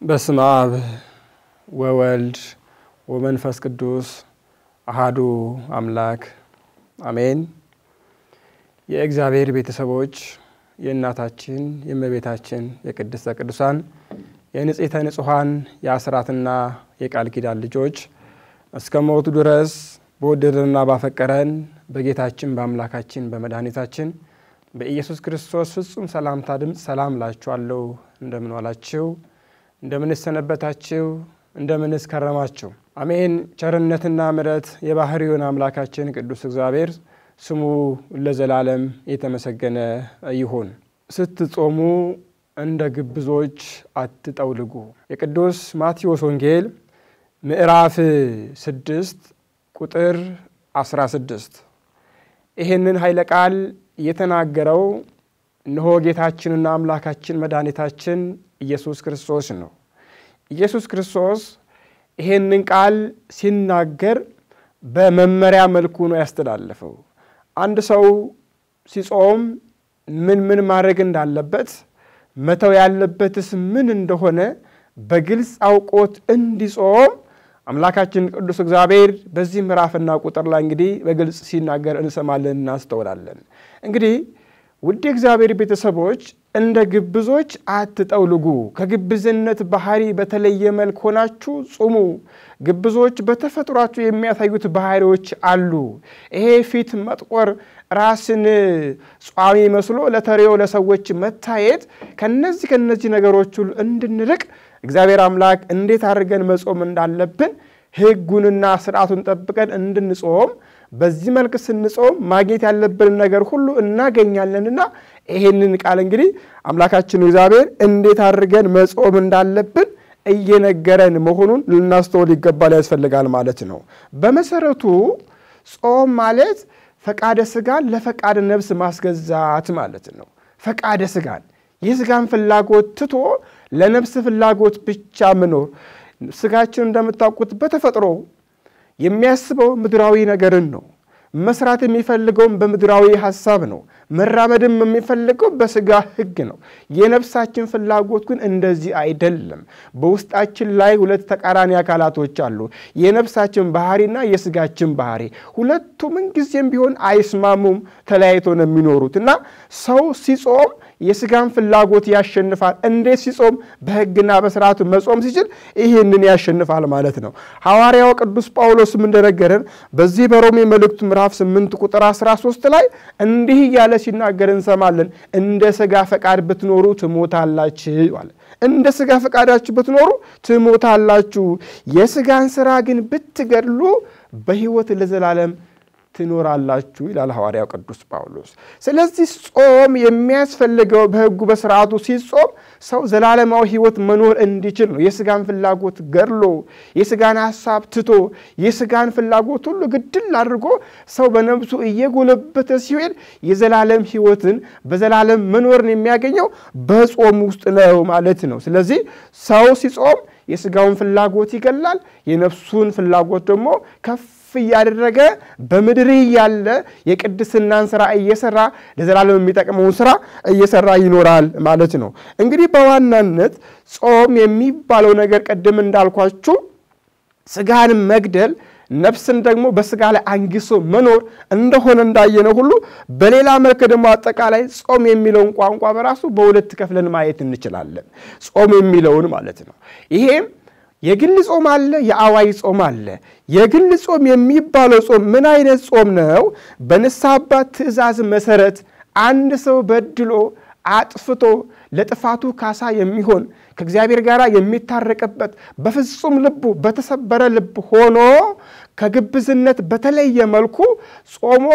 በስመ አብ ወወልድ ወመንፈስ ቅዱስ አሐዱ አምላክ አሜን። የእግዚአብሔር ቤተሰቦች የእናታችን የእመቤታችን የቅድስተ ቅዱሳን የንጽሕተ ንጹሐን የአስራትና የቃል ኪዳን ልጆች እስከ ሞቱ ድረስ በወደደንና ባፈቀረን በጌታችን በአምላካችን በመድኃኒታችን በኢየሱስ ክርስቶስ ፍጹም ሰላምታ ድምጽ ሰላም ላችኋለሁ። እንደምን ዋላችሁ? እንደምን ሰነበታችሁ? እንደምን ከረማችሁ? አሜን። ቸርነትና ምሕረት የባህሪውን አምላካችን ቅዱስ እግዚአብሔር ስሙ ለዘላለም የተመሰገነ ይሁን። ስትጾሙ እንደ ግብዞች አትጠውልጉ። የቅዱስ ማቴዎስ ወንጌል ምዕራፍ 6 ቁጥር 16 ይሄንን ኃይለ ቃል የተናገረው እነሆ ጌታችንና አምላካችን መድኃኒታችን ኢየሱስ ክርስቶስ ነው። ኢየሱስ ክርስቶስ ይሄንን ቃል ሲናገር በመመሪያ መልኩ ነው ያስተላለፈው። አንድ ሰው ሲጾም ምን ማድረግ እንዳለበት መተው ያለበትስ ምን እንደሆነ በግልጽ አውቆት እንዲጾም አምላካችን ቅዱስ እግዚአብሔር በዚህ ምዕራፍና ቁጥር ላይ እንግዲህ በግልጽ ሲናገር እንሰማለን እናስተውላለን። እንግዲህ ውድ እግዚአብሔር ቤተሰቦች እንደ ግብዞች አትጠውልጉ። ከግብዝነት ባህሪ በተለየ መልኩ ሆናችሁ ጾሙ። ግብዞች በተፈጥሯቸው የሚያሳዩት ባህሪዎች አሉ። ይሄ ፊት መጥቆር፣ ራስን ጿሚ መስሎ ለተሪዮ ለሰዎች መታየት ከነዚህ ነገሮች ሁሉ እንድንርቅ እግዚአብሔር አምላክ እንዴት አድርገን መጾም እንዳለብን ሕጉንና ሥርዓቱን ጠብቀን እንድንጾም በዚህ መልኩ ስንጾም ማግኘት ያለብን ነገር ሁሉ እናገኛለንና ይሄንን ቃል እንግዲህ አምላካችን እግዚአብሔር እንዴት አድርገን መጾም እንዳለብን እየነገረን መሆኑን ልናስተውል ይገባል ያስፈልጋል ማለት ነው። በመሰረቱ ጾም ማለት ፈቃደ ሥጋን ለፈቃደ ነፍስ ማስገዛት ማለት ነው። ፈቃደ ሥጋን የሥጋን ፍላጎት ትቶ ለነፍስ ፍላጎት ብቻ መኖር። ሥጋችን እንደምታውቁት በተፈጥሮ የሚያስበው ምድራዊ ነገርን ነው። መስራት የሚፈልገው በምድራዊ ሐሳብ ነው። መራመድም የሚፈልገው በሥጋ ሕግ ነው። የነፍሳችን ፍላጎት ግን እንደዚህ አይደለም። በውስጣችን ላይ ሁለት ተቃራኒ አካላቶች አሉ። የነፍሳችን ባህሪና የሥጋችን ባህሪ ሁለቱም ጊዜም ቢሆን አይስማሙም፣ ተለያይቶ ነው የሚኖሩትና ሰው ሲጾም የሥጋን ፍላጎት ያሸንፋል። እንዴት ሲጾም? በሕግና በሥርዓቱ መጾም ሲችል ይህንን ያሸንፋል ማለት ነው። ሐዋርያው ቅዱስ ጳውሎስም እንደነገረን በዚህ በሮሜ መልእክቱ ምዕራፍ 8 ቁጥር 13 ላይ እንዲህ እያለ ሲናገር እንሰማለን። እንደ ሥጋ ፈቃድ ብትኖሩ ትሞታላችሁ አለ። እንደ ሥጋ ፈቃዳችሁ ብትኖሩ ትሞታላችሁ፣ የሥጋን ሥራ ግን ብትገድሉ በሕይወት ለዘላለም ትኖራላችሁ ይላል ሐዋርያው ቅዱስ ጳውሎስ። ስለዚህ ጾም የሚያስፈልገው በሕጉ በሥርዓቱ ሲጾም ሰው ዘላለማዊ ሕይወት መኖር እንዲችል ነው። የሥጋን ፍላጎት ገድሎ የሥጋን ሐሳብ ትቶ የሥጋን ፍላጎት ሁሉ ግድል አድርጎ ሰው በነፍሱ እየጎለበተ ሲሄድ የዘላለም ሕይወትን በዘላለም መኖርን የሚያገኘው በጾም ውስጥ ነው ማለት ነው። ስለዚህ ሰው ሲጾም የሥጋውን ፍላጎት ይገላል፣ የነፍሱን ፍላጎት ደግሞ ከፍ ያደረገ በምድር ያለ የቅድስናን ሥራ እየሰራ ለዘላለም የሚጠቅመውን ሥራ እየሰራ ይኖራል ማለት ነው። እንግዲህ በዋናነት ጾም የሚባለው ነገር ቀደም እንዳልኳችሁ ሥጋን መግደል ነፍስን ደግሞ በሥጋ ላይ አንግሶ መኖር እንደሆነ እንዳየነው ሁሉ በሌላ መልኩ ደግሞ አጠቃላይ ጾም የሚለውን ቋንቋ በራሱ በሁለት ከፍለን ማየት እንችላለን። ጾም የሚለውን ማለት ነው። ይሄም የግል ጾም አለ፣ የአዋጅ ጾም አለ። የግል ጾም የሚባለው ጾም ምን አይነት ጾም ነው? በንስሐ አባት ትእዛዝ መሰረት አንድ ሰው በድሎ አጥፍቶ ለጥፋቱ ካሳ የሚሆን ከእግዚአብሔር ጋር የሚታረቅበት በፍጹም ልቡ በተሰበረ ልብ ሆኖ ከግብዝነት በተለየ መልኩ ጾሞ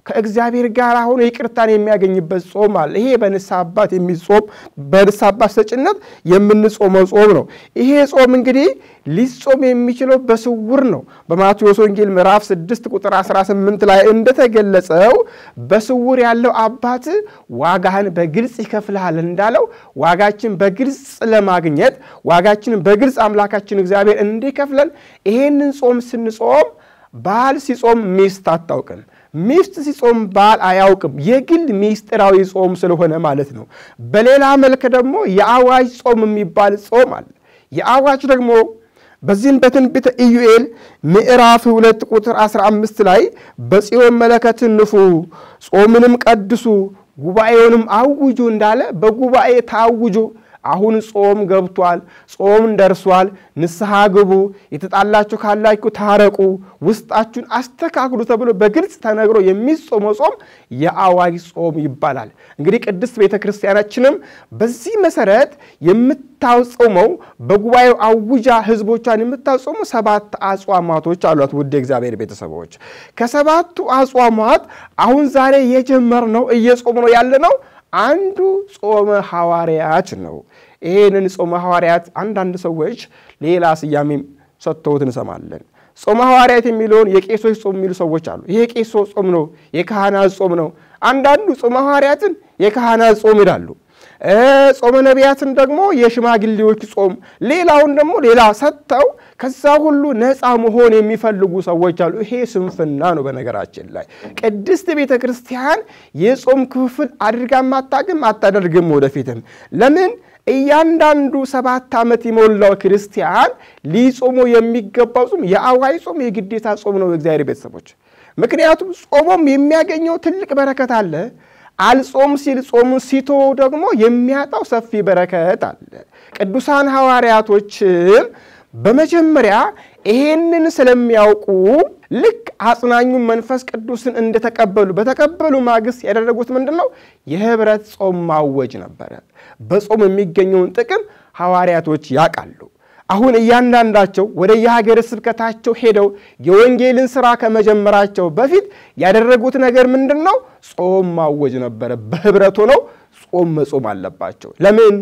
ከእግዚአብሔር ጋር ሆኖ ይቅርታን የሚያገኝበት ጾም አለ። ይሄ በንስሐ አባት የሚጾም በንስሐ አባት ሰጭነት የምንጾመው ጾም ነው። ይሄ ጾም እንግዲህ ሊጾም የሚችለው በስውር ነው። በማቴዎስ ወንጌል ምዕራፍ 6 ቁጥር 18 ላይ እንደተገለጸው በስውር ያለው አባት ዋጋህን በግልጽ ይከፍልሃል እንዳለው ዋጋችን በግልጽ ለማግኘት ዋጋችንን በግልጽ አምላካችን እግዚአብሔር እንዲከፍለን ይሄንን ጾም ስንጾም ባል ሲጾም ሚስት አታውቅም፣ ሚስት ሲጾም ባል አያውቅም። የግል ሚስጥራዊ ጾም ስለሆነ ማለት ነው። በሌላ መልኩ ደግሞ የአዋጅ ጾም የሚባል ጾም አለ። የአዋጅ ደግሞ በዚህም በትንቢተ ኢዩኤል ምዕራፍ 2 ቁጥር 15 ላይ በጽዮን መለከትን ንፉ ጾምንም ቀድሱ ጉባኤውንም አውጁ እንዳለ በጉባኤ ታውጁ አሁን ጾም ገብቷል ጾም ደርሷል ንስሐ ግቡ የተጣላችሁ ካላችሁ ታረቁ ውስጣችሁን አስተካክሉ ተብሎ በግልጽ ተነግሮ የሚጾመው ጾም የአዋጅ ጾም ይባላል እንግዲህ ቅድስት ቤተክርስቲያናችንም በዚህ መሰረት የምታጾመው በጉባኤው አውጃ ህዝቦቿን የምታጾመው 7 አጽዋማቶች አሏት ውድ እግዚአብሔር ቤተሰቦች ከሰባቱ አጽዋማት አሁን ዛሬ የጀመርነው እየጾምነው ያለነው አንዱ ጾመ ሐዋርያት ነው ይሄንን ጾመ ሐዋርያት አንዳንድ ሰዎች ሌላ ስያሜ ሰጥተውት እንሰማለን ጾመ ሐዋርያት የሚሉን የቄሶች ጾም የሚሉ ሰዎች አሉ ይሄ ቄሶች ጾም ነው የካህናት ጾም ነው አንዳንዱ ጾመ ሐዋርያትን የካህናት ጾም ይላሉ ጾመ ነቢያትን ደግሞ የሽማግሌዎች ጾም ሌላውን ደግሞ ሌላ ሰጥተው ከዛ ሁሉ ነፃ መሆን የሚፈልጉ ሰዎች አሉ ይሄ ስንፍና ነው በነገራችን ላይ ቅድስት ቤተክርስቲያን የጾም ክፍል አድርጋ አታደርግም ወደፊትም ለምን እያንዳንዱ 7 ዓመት የሞላው ክርስቲያን ሊጾሙ የሚገባው ጾም የአዋጅ ጾም የግዴታ ጾም ነው እግዚአብሔር ቤተሰቦች ምክንያቱም ጾሙም የሚያገኘው ትልቅ በረከት አለ አልጾም ሲል ጾሙ ሲቶ ደግሞ የሚያጣው ሰፊ በረከት አለ ቅዱሳን ሐዋርያቶች በመጀመሪያ ይሄንን ስለሚያውቁ ልክ አጽናኙ መንፈስ ቅዱስን እንደተቀበሉ በተቀበሉ ማግስት ያደረጉት ምንድነው የህብረት ጾም ማወጅ ነበር በጾም የሚገኘውን ጥቅም ሐዋርያቶች ያቃሉ አሁን እያንዳንዳቸው ወደ የሀገረ ስብከታቸው ሄደው የወንጌልን ሥራ ከመጀመራቸው በፊት ያደረጉት ነገር ምንድነው ጾም ማወጅ ነበር በህብረት ሆነው ጾም መጾም አለባቸው ለምን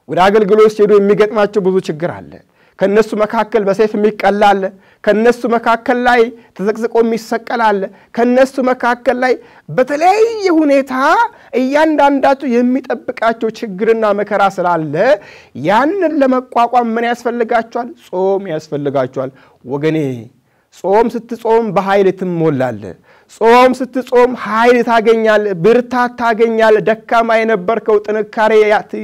ወደ አገልግሎት ሲሄዱ የሚገጥማቸው ብዙ ችግር አለ ከነሱ መካከል በሰይፍ የሚቀላል ከነሱ መካከል ላይ ተዘቅዝቆ የሚሰቀላል ከነሱ መካከል ላይ በተለያየ ሁኔታ እያንዳንዳቸው የሚጠብቃቸው ችግርና መከራ ስላለ ያንን ለመቋቋም ምን ያስፈልጋቸዋል ጾም ያስፈልጋቸዋል ወገኔ ጾም ስትጾም በኃይል ትሞላለህ ጾም ስትጾም ኃይል ታገኛለህ ብርታት ታገኛለህ ደካማ የነበርከው ጥንካሬ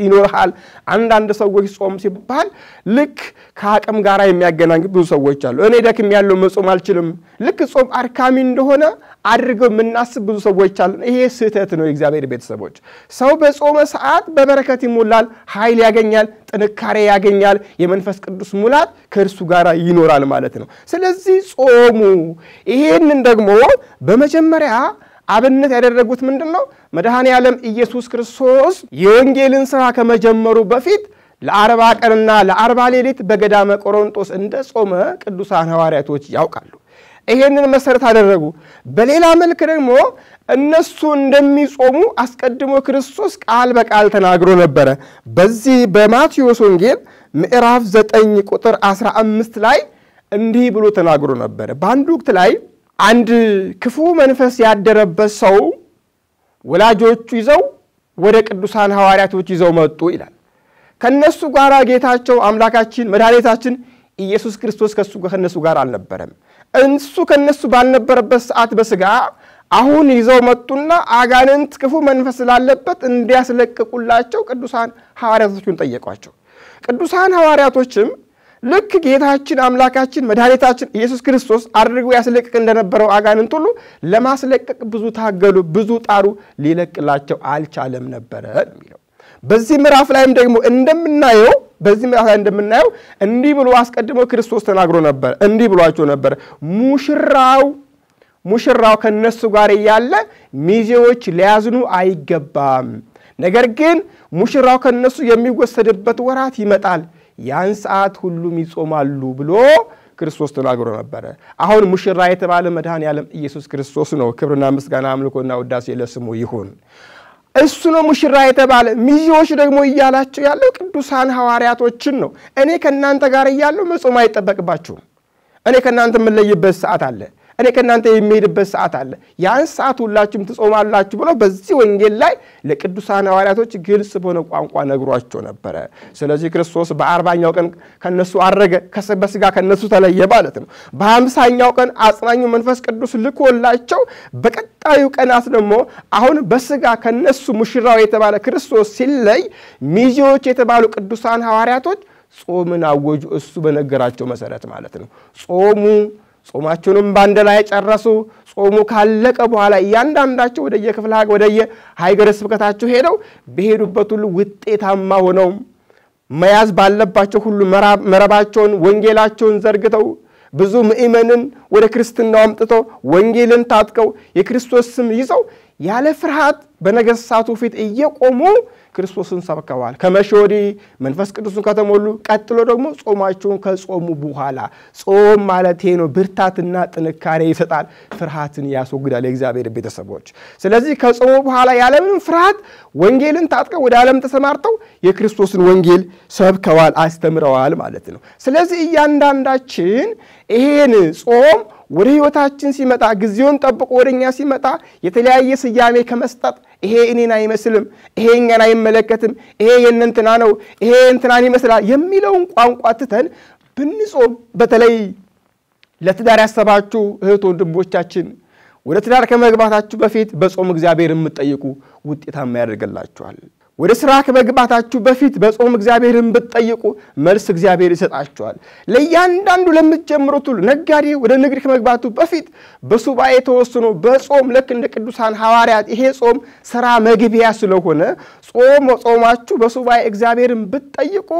ይኖርሃል አንዳንድ ሰዎች ጾም ሲባል ልክ ከአቅም ጋር የሚያገናኙ ብዙ ሰዎች አሉ እኔ ደክም ያለው መጾም አልችልም ልክ ጾም አርካሚ እንደሆነ አድርገው ምናስብ ብዙ ሰዎች አሉ ይሄ ስህተት ነው የእግዚአብሔር ቤተሰቦች ሰው በጾመ ሰዓት በበረከት ይሞላል ኃይል ያገኛል ጥንካሬ ያገኛል የመንፈስ ቅዱስ ሙላት ከእርሱ ጋር ይኖራል ማለት ነው ስለዚህ ጾሙ ይሄንን ደግሞ በመጀመሪያ አብነት ያደረጉት ምንድነው መድኃኔ ዓለም ኢየሱስ ክርስቶስ የወንጌልን ሥራ ከመጀመሩ በፊት ለ40 ቀንና ለ40 ሌሊት በገዳመ ቆሮንጦስ እንደጾመ ቅዱሳን ሐዋርያቶች ያውቃሉ ይሄንን መሰረት አደረጉ በሌላ መልኩ ደግሞ እነሱ እንደሚጾሙ አስቀድሞ ክርስቶስ ቃል በቃል ተናግሮ ነበር በዚህ በማቴዎስ ወንጌል ምዕራፍ 9 ቁጥር 15 ላይ እንዲህ ብሎ ተናግሮ ነበር በአንድ ወቅት ላይ አንድ ክፉ መንፈስ ያደረበት ሰው ወላጆቹ ይዘው ወደ ቅዱሳን ሐዋርያቶች ይዘው መጡ ይላል ከነሱ ጋር ጌታቸው አምላካችን መድኃኒታችን ኢየሱስ ክርስቶስ ከነሱ ጋር አልነበረም እንሱ ከነሱ ባልነበረበት ሰዓት በስጋ አሁን ይዘው መጡና አጋንንት ክፉ መንፈስ ስላለበት እንዲያስለቅቁላቸው ቅዱሳን ሐዋርያቶችን ጠየቋቸው ቅዱሳን ሐዋርያቶችም ልክ ጌታችን አምላካችን መድኃኒታችን ኢየሱስ ክርስቶስ አድርገው ያስለቅቅ እንደነበረው አጋንንት ሁሉ ለማስለቀቅ ብዙ ታገሉ ብዙ ጣሩ ሊለቅላቸው አልቻለም ነበር የሚለው በዚህ ምዕራፍ ላይም ደግሞ እንደምናየው እንዲህ ብሎ አስቀድሞ ክርስቶስ ተናግሮ ነበር እንዲህ ብሏቸው ነበር ሙሽራው ከነሱ ጋር ያለ ሚዜዎች ሊያዝኑ አይገባም ነገር ግን ሙሽራው ከነሱ የሚወሰድበት ወራት ይመጣል ያን ሰዓት ሁሉም ይጾማሉ ብሎ ክርስቶስ ተናግሮ ነበር አሁን ሙሽራ የተባለ መድኃኔ ዓለም ኢየሱስ ክርስቶስ ነው ክብርና ምስጋና አምልኮና ውዳሴ ለስሙ ይሁን እሱ ነው ሙሽራ የተባለ ሚዜዎች ደግሞ ይያላቸው ያለው ቅዱሳን ሐዋርያቶችን ነው እኔ ከናንተ ጋር ያለው መጾም አይተበቅባችሁም እኔ ከናንተ መለይበት ሰዓት አለ እኔ ከናንተ የሚሄድበት ሰዓት አለ ያን ሰዓት ሁላችሁም ትጾማላችሁ ብሎ በዚህ ወንጌል ላይ ለቅዱሳን ሐዋርያቶች ግልጽ በሆነ ቋንቋ ነግሯቸው ነበር ስለዚህ ክርስቶስ በ40ኛው ቀን ከነሱ አረገ በስጋ ከነሱ ተለየ ማለት ነው በ50ኛው ቀን አጽናኙ መንፈስ ቅዱስ ልኮላቸው በቀጣዩ ቀናት ደግሞ አሁን በስጋ ከነሱ ሙሽራው የተባለ ክርስቶስ ሲለይ ሚዜዎች የተባሉ ቅዱሳን ሐዋርያቶች ጾምን አወጁ እሱ በነገራቸው መሰረት ማለት ነው ጾማቸውንም ባንደ ላይ ጨረሱ ጾሙ ካለቀ በኋላ ያንዳንዳቸው ወደ የክፍለ ሀገር ወደ የሀገረ ስብከታቸው ሄደው በሄዱበት ሁሉ ውጤታማ ሆነው መያዝ ባለባቸው ሁሉ መረባቸውን ወንጌላቸውን ዘርግተው ብዙ ምእመንን ወደ ክርስትናው አምጥተው ወንጌልን ታጥቀው የክርስቶስ ስም ይዘው ያለ ፍርሃት በነገሥታቱ ፊት እየቆሙ ክርስቶስን ሰብከዋል ከመሾዲ መንፈስ ቅዱስን ከተሞሉ ቀጥሎ ደግሞ ጾማቸውን ከጾሙ በኋላ ጾም ማለት ነው ብርታትና ጥንካሬ ይሰጣል ፍርሃትን ያስወግዳል የእግዚአብሔር ቤተሰቦች ስለዚህ ከጾሙ በኋላ ያለምንም ፍርሃት ወንጌልን ታጥቀው ወደ ዓለም ተሰማርተው የክርስቶስን ወንጌል ሰብከዋል አስተምረዋል ማለት ነው ስለዚህ እያንዳንዳችን ይሄን ጾም ወደ ህይወታችን ሲመጣ ግዚያውን ጠብቆ ወደኛ ሲመጣ የተለያየ ስያሜ ከመስጠት ይሄ እኔን አይመስልም ይሄ እኛን አይመለከትም ይሄ የእንትና ነው ይሄ እንትናን ይመስላል የሚለውን ቋንቋ ትተን ብንጾም በተለይ ለትዳር ያሰባችሁ እህት ወንድሞቻችን ወደ ትዳር ከመግባታችሁ በፊት በጾም እግዚአብሔርን የምትጠይቁ ውጤታማ ያደርግላችኋል ወደ ስራ ከመግባታችሁ በፊት በጾም እግዚአብሔርን ብትጠይቁ መልስ እግዚአብሔር ይሰጣችኋል ለያንዳንዱ ለምትጀምሩት ሁሉ ነጋዴ ወደ ንግድ ከመግባቱ በፊት በሱባኤ ተወስኖ በጾም ለክ እንደ ቅዱሳን ሐዋርያት ይሄ ጾም ስራ መግቢያ ስለሆነ ጾማችሁ በሱባኤ እግዚአብሔርን ብትጠይቁ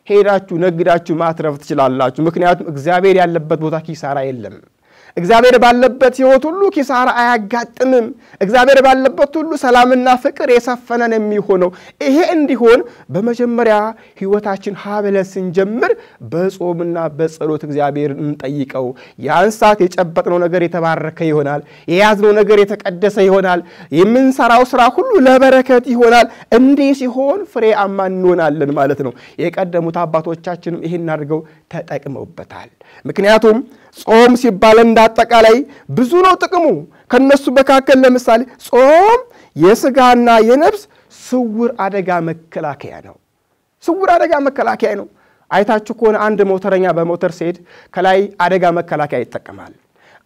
ሄዳችሁ ነግዳችሁ ማትረፍ ትችላላችሁ ምክንያቱም እግዚአብሔር ያለበት ቦታ ኪሳራ የለም እግዚአብሔር ባለበት ህይወት ሁሉ ኪሳራ አያጋጥምም እግዚአብሔር ባለበት ሁሉ ሰላምና ፍቅር የሰፈነ ነው የሚሆነው ይሄ እንዲሆን በመጀመሪያ ህይወታችን ሀብለን ስንጀምር በጾምና በጸሎት እግዚአብሔርን እንጠይቀው ያንሳት የጨበጥነው ነገር የተባረከ ይሆናል የያዝነው ነገር የተቀደሰ ይሆናል የምንሰራው ስራ ሁሉ ለበረከት ይሆናል እንዲህ ሲሆን ፍሬያማ እንሆናለን ማለት ነው የቀደሙት አባቶቻችንም ይሄን አድርገው ተጠቅመውበታል ምክንያቱም ጾም ሲባል እንዳጠቃላይ ብዙ ነው ጥቅሙ ከነሱ መካከል ለምሳሌ ጾም የሥጋና የነፍስ ስውር አደጋ መከላከያ ነው ስውር አደጋ መከላከያ ነው አይታችሁ ከሆነ አንድ ሞተረኛ በሞተር ሲሄድ ከላይ አደጋ መከላከያ ይጠቀማል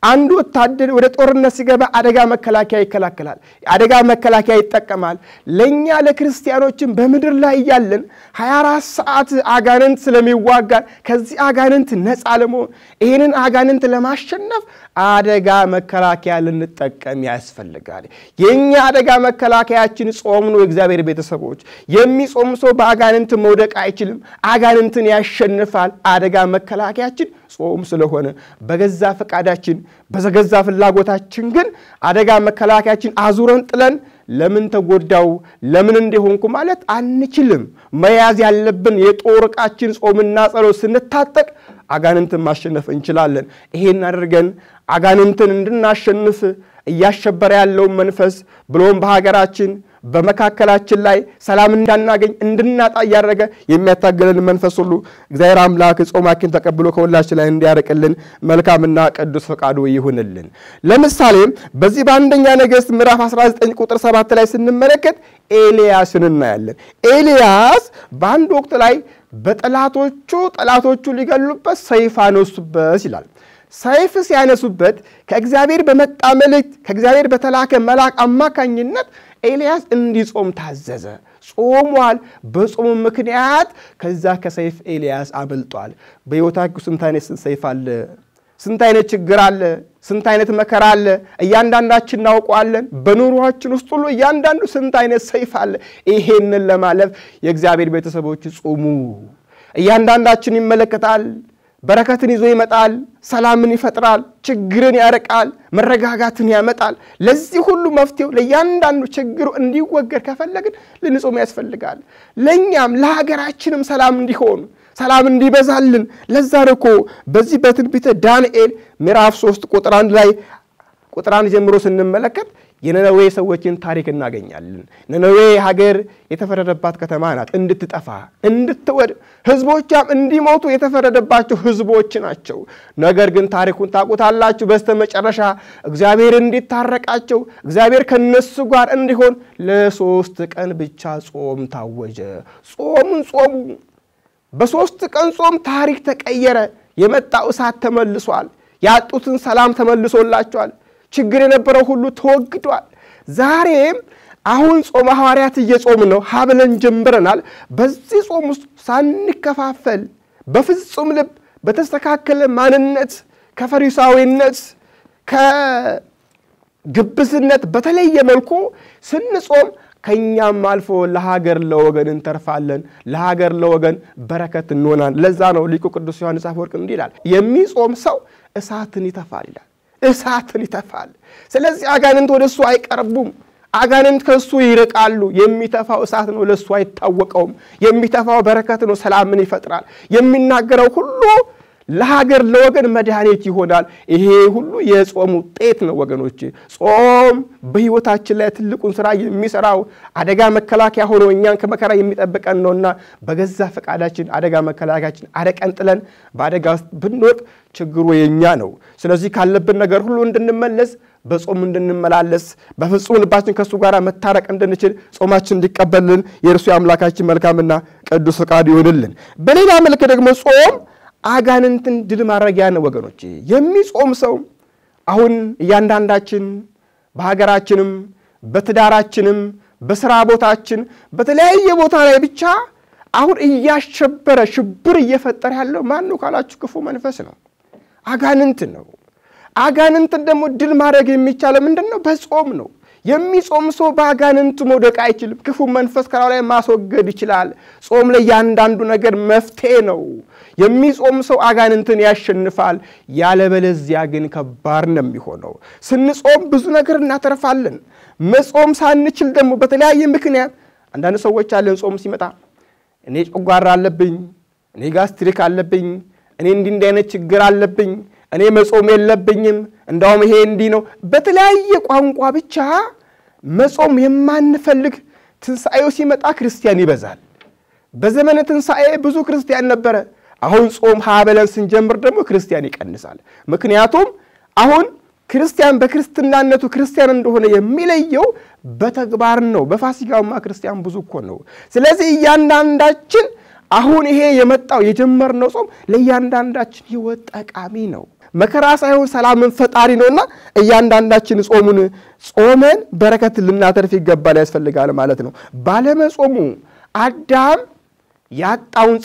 አንዱ ወታደር ወደ ጦርነት ሲገባ አደጋ መከላከያ ይከላከላል አደጋ መከላከያ ይጠቀማል ለኛ ለክርስቲያኖችም በመድር ላይ ያለን 24 ሰዓት አጋንንት ስለሚዋጋ ከዚህ አጋንንት ነፃ ለመሆን ይሄንን አጋንንት ለማሸነፍ አደጋ መከላከያ ልንጠቀም ያስፈልጋል የኛ አደጋ መከላከያችን ጾም ነው እግዚአብሔር ቤተሰቦች የሚጾም ሰው በአጋንንት መውደቅ አይችልም አጋንንትን ያሸንፋል አደጋ መከላከያችን ጾም ስለሆነ በገዛ ፈቃዳችን በዘገዛ ፍላጎታችን ግን አደጋ መከላከያችን አዙረን ጥለን ለምን ተጎዳው ለምን እንደሆንኩ ማለት አንችልም መያዝ ያለብን የጦርቃችን ጾምና ጸሎት ስንታጠቅ አጋንንትን ማሸነፍ እንችላለን ይሄን አድርገን አጋንንትን እንድናሸንፍ እያሸበረ ያለው መንፈስ ብሎም በሀገራችን በመካከላችን ላይ ሰላም እንዳናገኝ እንድናጣ ያደረገ የሚያታገለን መንፈስ ሁሉ እግዚአብሔር አምላክ ጾማችን ተቀብሎ ከሁላችን ላይ እንዲያርቅልን መልካምና ቅዱስ ፈቃዱ ይሁንልን ለምሳሌ በዚህ በአንደኛ ነገሥት ምዕራፍ 19 ቁጥር 7 ላይ ስንመለከት ኤልያስን እናያለን ኤልያስ በአንድ ወቅት ላይ በጠላቶቹ ሊገሉበት ሰይፍ አነሱበት ይላል ሰይፍ ሲያነሱበት ከእግዚአብሔር በመጣ መልእክት ከእግዚአብሔር በተላከ መልአክ አማካኝነት ኤልያስ እንዲጾም ታዘዘ ጾሟል በጾሙ ምክንያት ከዛ ከሰይፍ ኤልያስ አመልጧል በሕይወታችሁ ስንት አይነት ሰይፍ አለ ስንት አይነት ችግር አለ ስንት አይነት መከራ አለ እያንዳንዳችን እናውቀዋለን በኑሯችን ውስጥ ሁሉ እያንዳንዱ ስንት አይነት ሰይፍ አለ ይሄንን ለማለፍ የእግዚአብሔር ቤተሰቦች ጾሙ እያንዳንዳችን ይመለከታል በረከትን ይዞ ይመጣል ሰላምን ይፈጥራል ችግርን ያርቃል መረጋጋትን ያመጣል ለዚህ ሁሉ መፍትሄው ለያንዳንዱ ችግሩ እንዲወገድ ከፈለግን ልንጾም ያስፈልጋል ለኛም ለሀገራችንም ሰላም እንዲሆን ሰላም እንዲበዛልን ለዛ ነው በዚህ በትንቢተ ዳንኤል ምዕራፍ 3 ቁጥር 1 ላይ ቁጥር 1 ጀምሮ ስንመለከት የነነዌ ሰዎችን ታሪክ እናገኛለን ነነዌ ሀገር የተፈረደባት ከተማ ናት እንድትጠፋ እንድትወድ ህዝቦቿም እንዲሞቱ የተፈረደባቸው ህዝቦች ናቸው ነገር ግን ታሪኩን ታውቁታላችሁ በስተመጨረሻ እግዚአብሔር እንዲታረቃቸው እግዚአብሔር ከነሱ ጋር እንዲሆን ለ3 ቀን ብቻ ጾም ታወጀ ጾሙ በ3 ቀን ጾም ታሪክ ተቀየረ የመጣው እሳት ተመልሷል ያጡትን ሰላም ተመልሶላቸዋል ችግር የነበረው ሁሉ ተወግዷል ዛሬም አሁን ጾመ ሐዋርያት እየጾም ነው ሀብለን ጀምረናል በዚህ ጾም ውስጥ ሳንከፋፈል በፍጹም ልብ በተስተካከለ ማንነት ከፈሪሳዊነት ከግብዝነት በተለየ መልኩ ስንጾም ከኛም አልፎ ለሀገር ለወገን እንተርፋለን ለሀገር ለወገን በረከት እንሆናለን ለዛ ነው ሊቁ ቅዱስ ዮሐንስ አፈወርቅ እንዲህ ይላል የሚጾም ሰው እሳትን ይተፋል ይላል እሳትን ይተፋል ስለዚህ አጋንንት ወደሱ አይቀርቡም አጋንንት ከሱ ይርቃሉ የሚተፋው እሳት ነው ለሱ አይታወቀውም የሚተፋው በረከት ነው ሰላምን ይፈጥራል የሚናገረው ሁሉ ለሀገር ለወገን መድኃኒት ይሆናል ይሄ ሁሉ የጾም ውጤት ነው ወገኖች ጾም በህይወታችን ላይ ትልቁን ሥራ የሚሰራው አደጋ መከላከያ ሆኖ እኛን ከመከራ የሚጠብቀን ነውና በገዛ ፈቃዳችን አደጋ መከላከያችን አረቀን ጥለን በአደጋ ውስጥ ብንወድቅ ችግሩ የኛ ነው ስለዚህ ካለብን ነገር ሁሉ እንድንመለስ በጾም እንድንመላለስ በፍጹም ልባችን ከሱ ጋር መታረቅ እንድንችል ጾማችን እንዲቀበልን የእርሱ አምላካችን መልካምና ቅዱስ ፈቃዱ ይሁንልን በሌላ መልኩ ደግሞ ጾም አጋንንትን ድል ማድረጊያ ነው ወገኖች የሚጾም ሰው አሁን እያንዳንዳችን በሀገራችንም በትዳራችንም በስራ ቦታችን በተለያየ ቦታ ላይ ብቻ አሁን እያሸበረ ሽብር እየፈጠረ ያለው ማን ነው ካላችሁ ክፉ መንፈስ ነው አጋንንት ነው አጋንንትን ደግሞ ድል ማድረግ የሚቻለው ምንድነው በጾም ነው የሚጾም ሰው በአጋንንት መውደቅ አይችልም ክፉ መንፈስ ከራው ላይ ማስወገድ ይችላል ጾም ላይ ያንዳንዱ ነገር መፍትሄ ነው የሚጾም ሰው አጋንንትን ያሸንፋል ያለበለዚያ ግን ከባድ ነው የሚሆነው ስንጾም ብዙ ነገር እናተርፋለን መጾም ሳንችል ደግሞ በተለያየ ምክንያት አንዳንድ ሰዎች አለን ጾም ሲመጣ እኔ ጨጓራ አለብኝ እኔ ጋስትሪክ አለብኝ እኔ እንዲህ አይነት ችግር አለብኝ እኔ መጾም የለብኝም እንዳውም ይሄ እንዲህ ነው በተለያየ ቋንቋ ብቻ መጾም የማንፈልግ ትንሳኤው ሲመጣ ክርስቲያን ይበዛል በዘመነ ትንሳኤ ብዙ ክርስቲያን ነበር አሁን ጾም ሀበለን ስንጀምር ደግሞ ክርስቲያን ይቀንሳል ምክንያቱም አሁን ክርስቲያን በክርስትናነቱ ክርስቲያን እንደሆነ የሚለየው በተግባር ነው በፋሲካውማ ክርስቲያን ብዙ እኮ ነው ስለዚህ እያንዳንዳችን አሁን ይሄ የመጣው የጀመርነው ጾም ለእያንዳንዳችን ህይወት ጠቃሚ ነው መከራ ሳይሆን ሰላምን ፈጣሪ ነውና እያንዳንዳችን ጾመን በረከት ልናተርፍ ይገባል ያስፈልጋል ማለት ነው ባለመጾሙ አዳም ያጣውን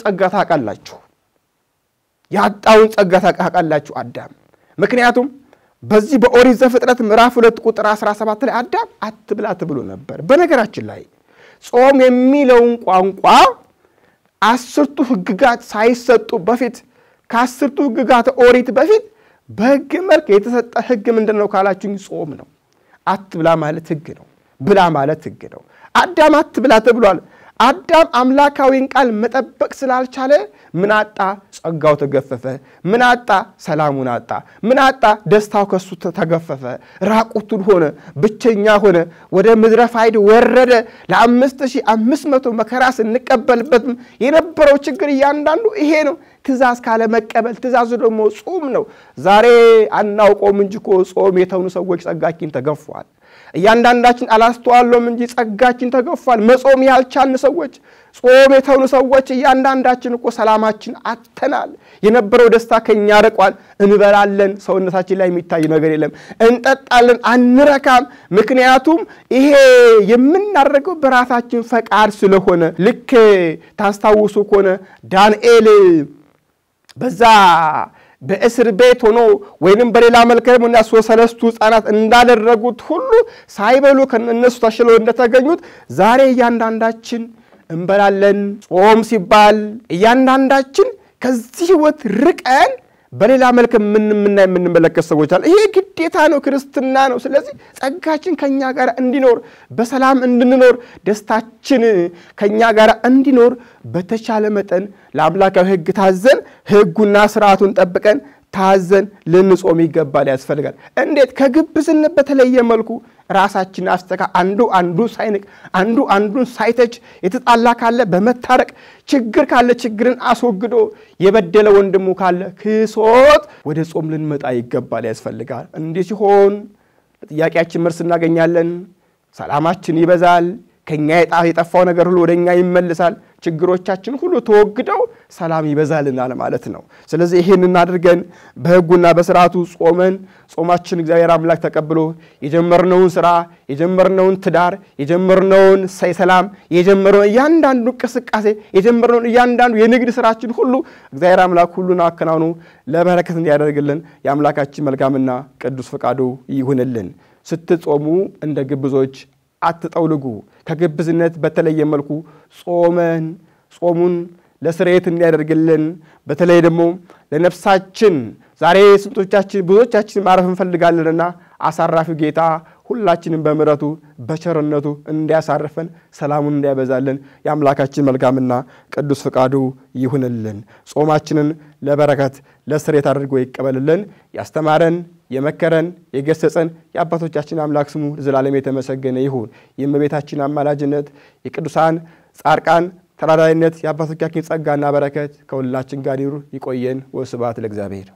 ጸጋ ታቃላችሁ አዳም ምክንያቱም በዚህ በኦሪት ዘፍጥረት ምዕራፍ 2 ቁጥር 17 ላይ አዳም አትብላ ተብሎ ነበር በነገራችን ላይ ጾም የሚለውን ቋንቋ 10ቱ ህግጋት ሳይሰጡ በፊት ከ10ቱ ህግጋት ኦሪት በፊት በህግ መልክ የተሰጠ ህግ ምንድነው ካላችሁኝ ጾም ነው አትብላ ማለት ህግ ነው ብላ ማለት ህግ ነው አዳም አትብላ ተብሏል አዳም አምላካዊን ቃል መጠበቅ ስላልቻለ ምን አጣ ጸጋው ተገፈፈ ምን አጣ ሰላሙን አጣ ምን አጣ ደስታው ከሱ ተገፈፈ ራቁቱን ሆነ ብቸኛ ሆነ ወደ ምድረ ፋይድ ወረደ ለ5500 መከራ ስንቀበልበት የነበረው ችግር ያንዳንዱ ይሄ ነው ትዛዝ ካለ መቀበል ትዛዙ ደግሞ ጾም ነው ዛሬ አናውቀውም እንጂ ጾም የተውኑ ሰዎች ጸጋችን ተገፏል እያንዳንዳችን አላስተዋልንም እንጂ ጸጋችን ተገፏል መጾም ያልቻልን ሰዎች ጾም የተውኑ ሰዎች እያንዳንዳችን ሰላማችን አተናል የነበረው ደስታ ከኛ ረቋል እንበላለን ሰውነታችን ላይ የሚታይ ነገር የለም እንጠጣለን አንረካም ምክንያቱም ይሄ የምናደርገው በራሳችን ፈቃድ ስለሆነ ልክ ታስታውሱ ከሆነ ዳንኤል በዛ በእስር ቤት ሆኖ ወይንም በሌላ መልከም እና ሶስለስቱ ህፃናት እንዳደረጉት ሁሉ ሳይበሉ ከነሱ ተሽለው እንደተገኙት ዛሬ እያንዳንዳችን እንበላለን ጾም ሲባል እያንዳንዳችን ከዚህ ህይወት ርቀን በሌላ መልከ የምንመለከት ሰዎች አለ ይሄ ግዴታ ነው ክርስትና ነው ስለዚህ ጸጋችን ከኛ ጋር እንዲኖር በሰላም እንድንኖር ደስታችን ከኛ ጋር እንዲኖር በተቻለ መጠን ለአምላካዊ ህግ ታዘን ህጉና ስርዓቱን ጠብቀን ታዘን ልንጾም ይገባል ያስፈልጋል እንዴት ከግብዝነት በተለየ መልኩ ራሳችን አስተካ አንዱ ሳይንቅ አንዱን ሳይተች የተጣላ ካለ በመታረቅ ችግር ካለ ችግርን አስወግዶ የበደለ ወንድሙ ካለ ክሶት ወደ ጾም ልንመጣ ይገባል ያስፈልጋል እንዴ ሲሆን ጥያቄያችን መልስ እናገኛለን ሰላማችን ይበዛል ከኛ የጣፋው ነገር ሁሉ ወደኛ ይመለሳል ችግሮቻችን ሁሉ ተወግደው ሰላም ይበዛልናል ማለት ነው። ስለዚህ ይሄንን አድርገን በሕጉና በሥርዓቱ ጾመን ጾማችን እግዚአብሔር አምላክ ተቀብሎ የጀመርነውን ሥራ የጀመርነውን ትዳር የጀመርነውን ሰላም የጀመርነውን እያንዳንዱ እንቅስቃሴ የጀመርነውን እያንዳንዱ የንግድ ሥራችን ሁሉ እግዚአብሔር አምላክ ሁሉን አከናውኖ ለበረከት እንዲያደርግልን የአምላካችን መልካምና ቅዱስ ፈቃዱ ይሁንልን። ስትጾሙ እንደ ግብዞች አትጠውልጉ። ከግብዝነት በተለየ መልኩ ጾሙን ለስርየት እንዲያደርግልን በተለይ ደግሞ ለነፍሳችን ዛሬ ስንቶቻችን ብዙዎቻችን ማረፍ እንፈልጋለንና አሳራፊው ጌታ ሁላችንም በምሕረቱ በቸርነቱ እንዲያሳርፈን ሰላሙን እንዲያበዛልን የአምላካችን መልካምና ቅዱስ ፈቃዱ ይሁንልን። ጾማችንን ለበረከት ለስርየት አድርጎ ይቀበልልን። ያስተማረን የመከረን የገሰጸን የአባቶቻችን አምላክ ስሙ ለዘላለም የተመሰገነ ይሁን። የእመቤታችን አማላጅነት የቅዱሳን ጻድቃን ተራዳኢነት የአባቶቻችን ጸጋና በረከት ከሁላችን ጋር ይቆየን። ወስብሐት ለእግዚአብሔር።